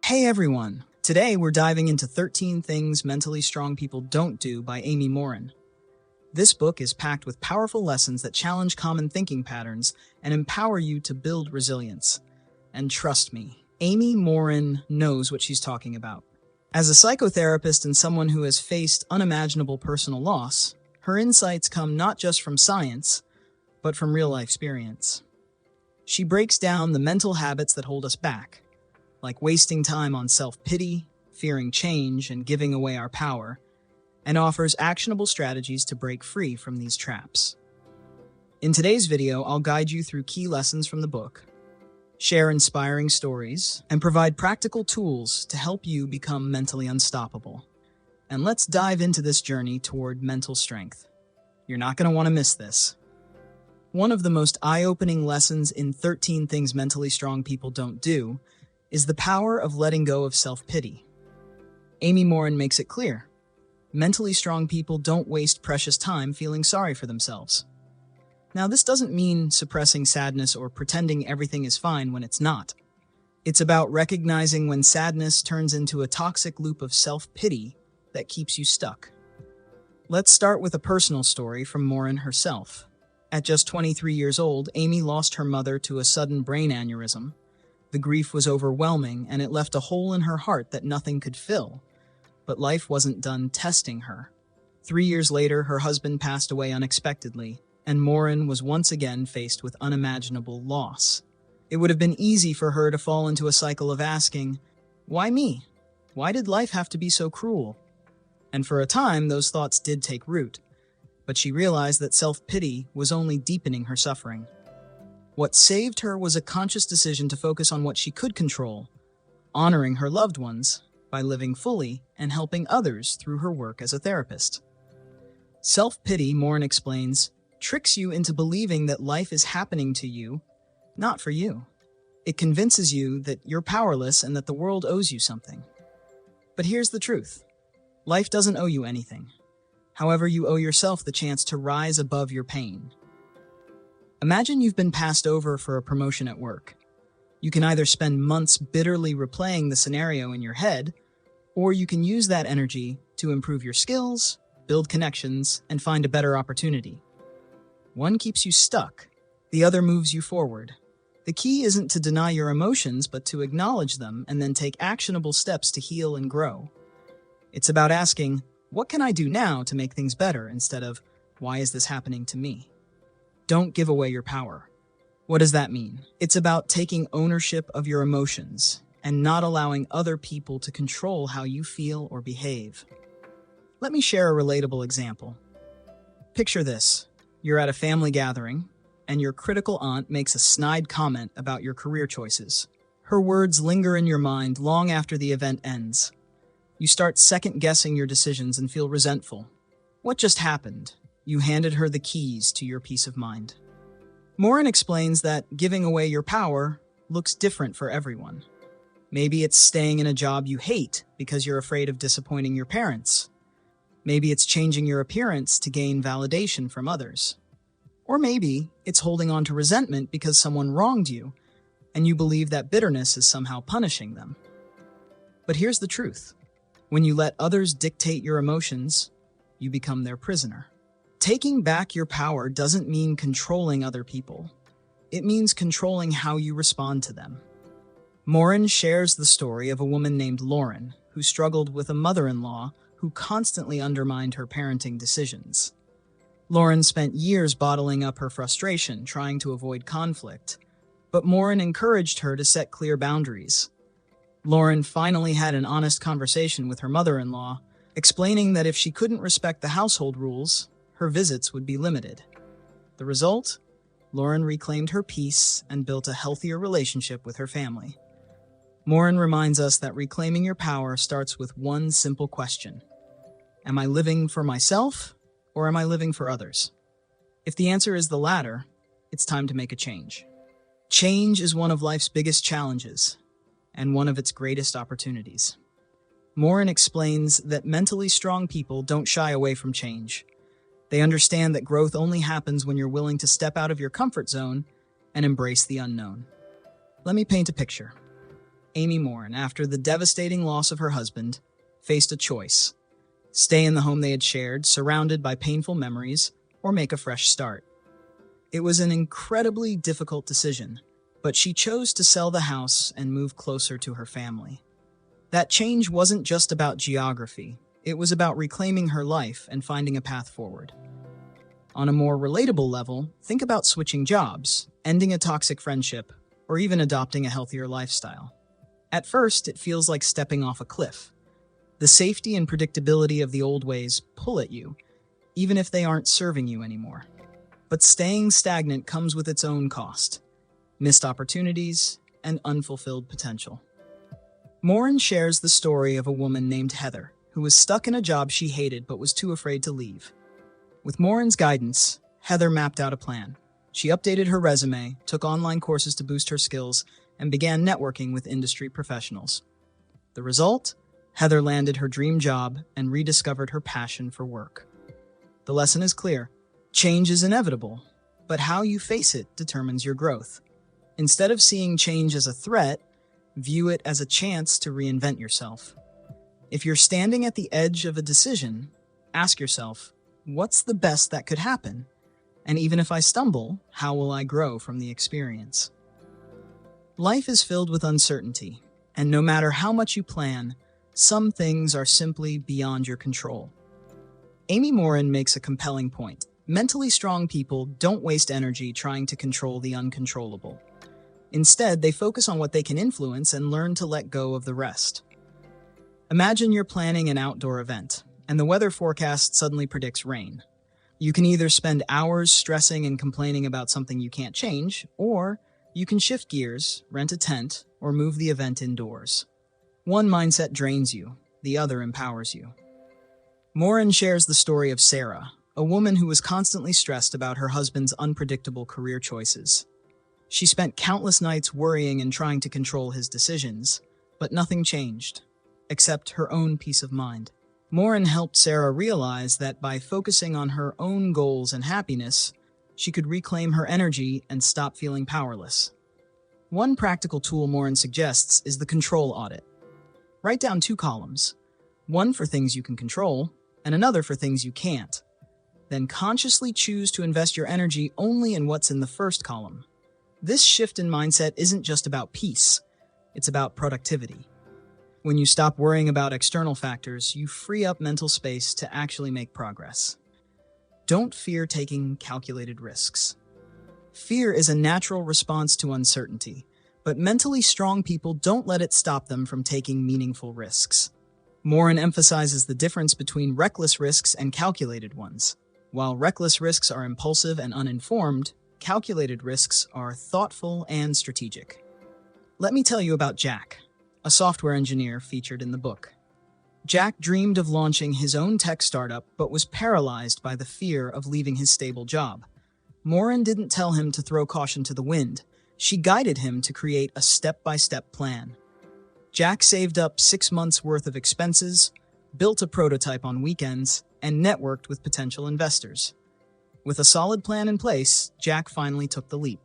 Hey everyone! Today we're diving into 13 Things Mentally Strong People Don't Do by Amy Morin. This book is packed with powerful lessons that challenge common thinking patterns and empower you to build resilience. And trust me, Amy Morin knows what she's talking about. As a psychotherapist and someone who has faced unimaginable personal loss, her insights come not just from science, but from real-life experience. She breaks down the mental habits that hold us back, like wasting time on self-pity, fearing change, and giving away our power, and offers actionable strategies to break free from these traps. In today's video, I'll guide you through key lessons from the book, share inspiring stories, and provide practical tools to help you become mentally unstoppable. And let's dive into this journey toward mental strength. You're not going to want to miss this. One of the most eye-opening lessons in 13 Things Mentally Strong People Don't Do is the power of letting go of self-pity. Amy Morin makes it clear. Mentally strong people don't waste precious time feeling sorry for themselves. Now, this doesn't mean suppressing sadness or pretending everything is fine when it's not. It's about recognizing when sadness turns into a toxic loop of self-pity that keeps you stuck. Let's start with a personal story from Morin herself. At just 23 years old, Amy lost her mother to a sudden brain aneurysm. The grief was overwhelming, and it left a hole in her heart that nothing could fill. But life wasn't done testing her. 3 years later, her husband passed away unexpectedly, and Morin was once again faced with unimaginable loss. It would have been easy for her to fall into a cycle of asking, "Why me? Why did life have to be so cruel?" And for a time, those thoughts did take root. But she realized that self-pity was only deepening her suffering. What saved her was a conscious decision to focus on what she could control, honoring her loved ones by living fully and helping others through her work as a therapist. Self-pity, Morin explains, tricks you into believing that life is happening to you, not for you. It convinces you that you're powerless and that the world owes you something. But here's the truth. Life doesn't owe you anything. However, you owe yourself the chance to rise above your pain. Imagine you've been passed over for a promotion at work. You can either spend months bitterly replaying the scenario in your head, or you can use that energy to improve your skills, build connections, and find a better opportunity. One keeps you stuck, the other moves you forward. The key isn't to deny your emotions, but to acknowledge them and then take actionable steps to heal and grow. It's about asking, what can I do now to make things better, instead of, why is this happening to me? Don't give away your power. What does that mean? It's about taking ownership of your emotions and not allowing other people to control how you feel or behave. Let me share a relatable example. Picture this. You're at a family gathering, and your critical aunt makes a snide comment about your career choices. Her words linger in your mind long after the event ends. You start second-guessing your decisions and feel resentful. What just happened? You handed her the keys to your peace of mind. Morin explains that giving away your power looks different for everyone. Maybe it's staying in a job you hate because you're afraid of disappointing your parents. Maybe it's changing your appearance to gain validation from others. Or maybe it's holding on to resentment because someone wronged you, and you believe that bitterness is somehow punishing them. But here's the truth. When you let others dictate your emotions, you become their prisoner. Taking back your power doesn't mean controlling other people. It means controlling how you respond to them. Morin shares the story of a woman named Lauren, who struggled with a mother-in-law who constantly undermined her parenting decisions. Lauren spent years bottling up her frustration, trying to avoid conflict, but Morin encouraged her to set clear boundaries. Lauren finally had an honest conversation with her mother-in-law, explaining that if she couldn't respect the household rules, her visits would be limited. The result? Lauren reclaimed her peace and built a healthier relationship with her family. Morin reminds us that reclaiming your power starts with one simple question. Am I living for myself, or am I living for others? If the answer is the latter, it's time to make a change. Change is one of life's biggest challenges, and one of its greatest opportunities. Morin explains that mentally strong people don't shy away from change. They understand that growth only happens when you're willing to step out of your comfort zone and embrace the unknown. Let me paint a picture. Amy Morin, after the devastating loss of her husband, faced a choice: stay in the home they had shared, surrounded by painful memories, or make a fresh start. It was an incredibly difficult decision, but she chose to sell the house and move closer to her family. That change wasn't just about geography, it was about reclaiming her life and finding a path forward. On a more relatable level, think about switching jobs, ending a toxic friendship, or even adopting a healthier lifestyle. At first, it feels like stepping off a cliff. The safety and predictability of the old ways pull at you, even if they aren't serving you anymore. But staying stagnant comes with its own cost: missed opportunities and unfulfilled potential. Morin shares the story of a woman named Heather, who was stuck in a job she hated but was too afraid to leave. With Morin's guidance, Heather mapped out a plan. She updated her resume, took online courses to boost her skills, and began networking with industry professionals. The result? Heather landed her dream job and rediscovered her passion for work. The lesson is clear: change is inevitable, but how you face it determines your growth. Instead of seeing change as a threat, view it as a chance to reinvent yourself. If you're standing at the edge of a decision, ask yourself, what's the best that could happen? And even if I stumble, how will I grow from the experience? Life is filled with uncertainty, and no matter how much you plan, some things are simply beyond your control. Amy Morin makes a compelling point. Mentally strong people don't waste energy trying to control the uncontrollable. Instead, they focus on what they can influence and learn to let go of the rest. Imagine you're planning an outdoor event, and the weather forecast suddenly predicts rain. You can either spend hours stressing and complaining about something you can't change, or you can shift gears, rent a tent, or move the event indoors. One mindset drains you, the other empowers you. Morin shares the story of Sarah, a woman who was constantly stressed about her husband's unpredictable career choices. She spent countless nights worrying and trying to control his decisions, but nothing changed, except her own peace of mind. Morin helped Sarah realize that by focusing on her own goals and happiness, she could reclaim her energy and stop feeling powerless. One practical tool Morin suggests is the control audit. Write down 2 columns, one for things you can control and another for things you can't. Then consciously choose to invest your energy only in what's in the first column. This shift in mindset isn't just about peace, it's about productivity. When you stop worrying about external factors, you free up mental space to actually make progress. Don't fear taking calculated risks. Fear is a natural response to uncertainty, but mentally strong people don't let it stop them from taking meaningful risks. Morin emphasizes the difference between reckless risks and calculated ones. While reckless risks are impulsive and uninformed, calculated risks are thoughtful and strategic. Let me tell you about Jack, a software engineer featured in the book. Jack dreamed of launching his own tech startup, but was paralyzed by the fear of leaving his stable job. Morin didn't tell him to throw caution to the wind. She guided him to create a step-by-step plan. Jack saved up 6 months' worth of expenses, built a prototype on weekends, and networked with potential investors. With a solid plan in place, Jack finally took the leap.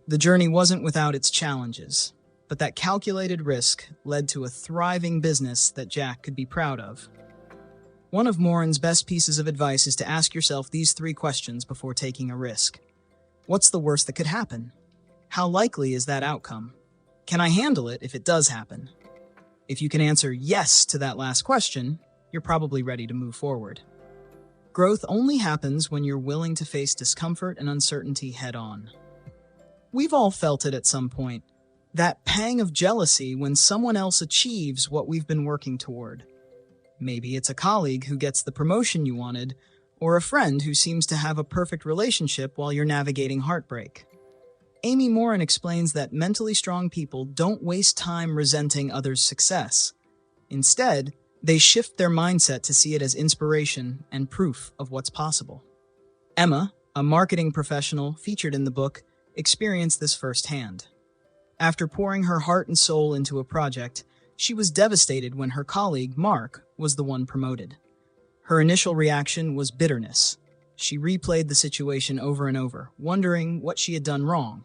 The journey wasn't without its challenges, but that calculated risk led to a thriving business that Jack could be proud of. One of Morin's best pieces of advice is to ask yourself these 3 questions before taking a risk. What's the worst that could happen? How likely is that outcome? Can I handle it if it does happen? If you can answer yes to that last question, you're probably ready to move forward. Growth only happens when you're willing to face discomfort and uncertainty head-on. We've all felt it at some point, that pang of jealousy when someone else achieves what we've been working toward. Maybe it's a colleague who gets the promotion you wanted, or a friend who seems to have a perfect relationship while you're navigating heartbreak. Amy Morin explains that mentally strong people don't waste time resenting others' success. Instead, they shift their mindset to see it as inspiration and proof of what's possible. Emma, a marketing professional featured in the book, experienced this firsthand. After pouring her heart and soul into a project, she was devastated when her colleague, Mark, was the one promoted. Her initial reaction was bitterness. She replayed the situation over and over, wondering what she had done wrong.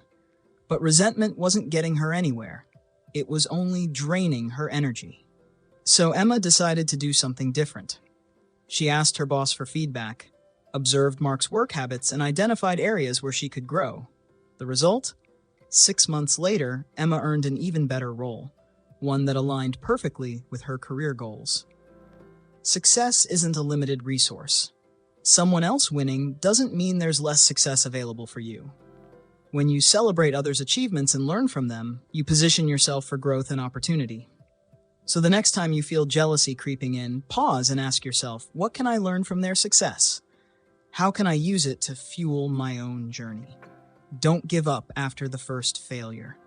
But resentment wasn't getting her anywhere. It was only draining her energy. So Emma decided to do something different. She asked her boss for feedback, observed Mark's work habits, and identified areas where she could grow. The result? 6 months later, Emma earned an even better role, one that aligned perfectly with her career goals. Success isn't a limited resource. Someone else winning doesn't mean there's less success available for you. When you celebrate others' achievements and learn from them, you position yourself for growth and opportunity. So the next time you feel jealousy creeping in, pause and ask yourself, what can I learn from their success? How can I use it to fuel my own journey? Don't give up after the first failure.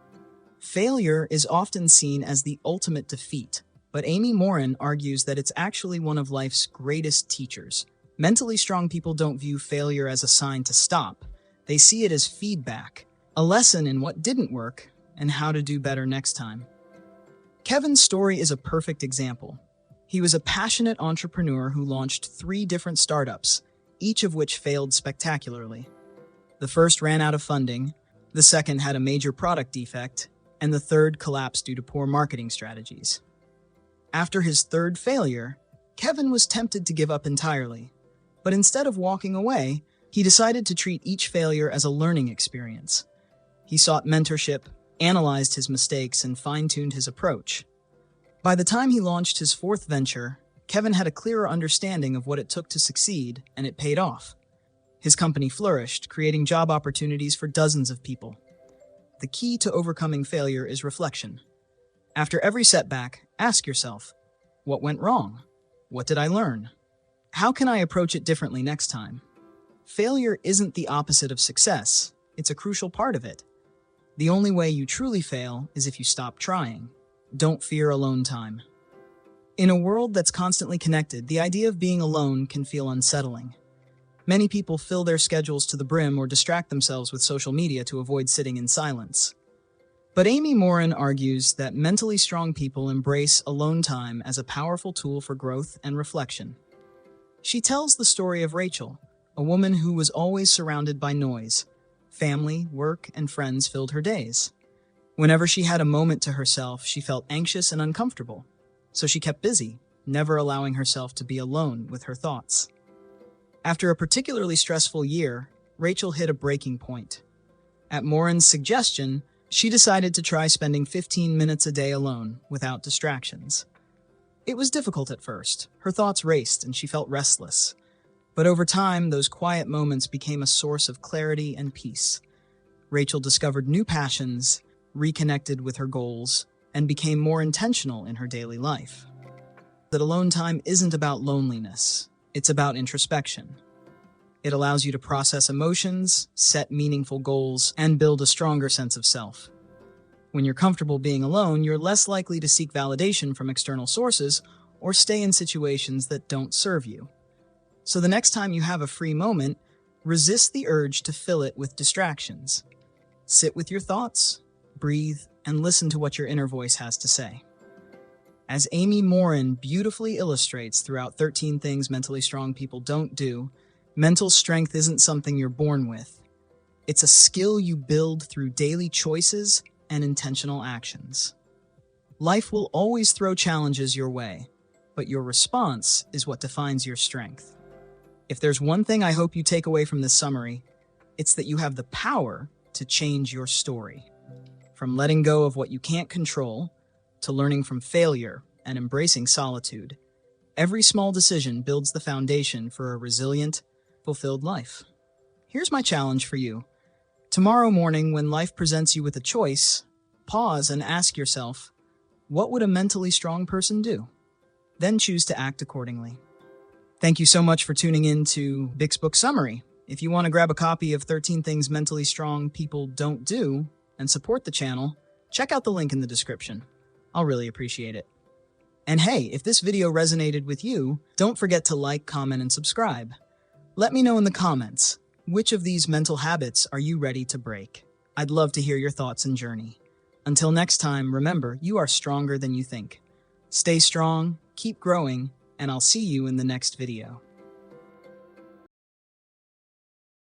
Failure is often seen as the ultimate defeat, but Amy Morin argues that it's actually one of life's greatest teachers. Mentally strong people don't view failure as a sign to stop. They see it as feedback, a lesson in what didn't work and how to do better next time. Kevin's story is a perfect example. He was a passionate entrepreneur who launched 3 different startups, each of which failed spectacularly. The first ran out of funding, the second had a major product defect, and the third collapsed due to poor marketing strategies. After his third failure, Kevin was tempted to give up entirely. But instead of walking away, he decided to treat each failure as a learning experience. He sought mentorship, analyzed his mistakes, and fine-tuned his approach. By the time he launched his 4th venture, Kevin had a clearer understanding of what it took to succeed, and it paid off. His company flourished, creating job opportunities for dozens of people. The key to overcoming failure is reflection. After every setback, ask yourself, what went wrong? What did I learn? How can I approach it differently next time? Failure isn't the opposite of success. It's a crucial part of it. The only way you truly fail is if you stop trying. Don't fear alone time. In a world that's constantly connected, the idea of being alone can feel unsettling. Many people fill their schedules to the brim or distract themselves with social media to avoid sitting in silence. But Amy Morin argues that mentally strong people embrace alone time as a powerful tool for growth and reflection. She tells the story of Rachel, a woman who was always surrounded by noise. Family, work, and friends filled her days. Whenever she had a moment to herself, she felt anxious and uncomfortable. So she kept busy, never allowing herself to be alone with her thoughts. After a particularly stressful year, Rachel hit a breaking point. At Morin's suggestion, she decided to try spending 15 minutes a day alone, without distractions. It was difficult at first. Her thoughts raced and she felt restless. But over time, those quiet moments became a source of clarity and peace. Rachel discovered new passions, reconnected with her goals, and became more intentional in her daily life. That alone time isn't about loneliness. It's about introspection. It allows you to process emotions, set meaningful goals, and build a stronger sense of self. When you're comfortable being alone, you're less likely to seek validation from external sources or stay in situations that don't serve you. So the next time you have a free moment, resist the urge to fill it with distractions. Sit with your thoughts, breathe, and listen to what your inner voice has to say. As Amy Morin beautifully illustrates throughout 13 Things Mentally Strong People Don't Do, mental strength isn't something you're born with. It's a skill you build through daily choices and intentional actions. Life will always throw challenges your way, but your response is what defines your strength. If there's one thing I hope you take away from this summary, it's that you have the power to change your story. From letting go of what you can't control, to learning from failure and embracing solitude, every small decision builds the foundation for a resilient, fulfilled life. Here's my challenge for you. Tomorrow morning, when life presents you with a choice, pause and ask yourself, what would a mentally strong person do? Then choose to act accordingly. Thank you so much for tuning in to Bix Book Summary. If you want to grab a copy of 13 Things Mentally Strong People Don't Do and support the channel, check out the link in the description. I'll really appreciate it. And hey, if this video resonated with you, don't forget to like, comment, and subscribe. Let me know in the comments, which of these mental habits are you ready to break? I'd love to hear your thoughts and journey. Until next time, remember, you are stronger than you think. Stay strong, keep growing, and I'll see you in the next video.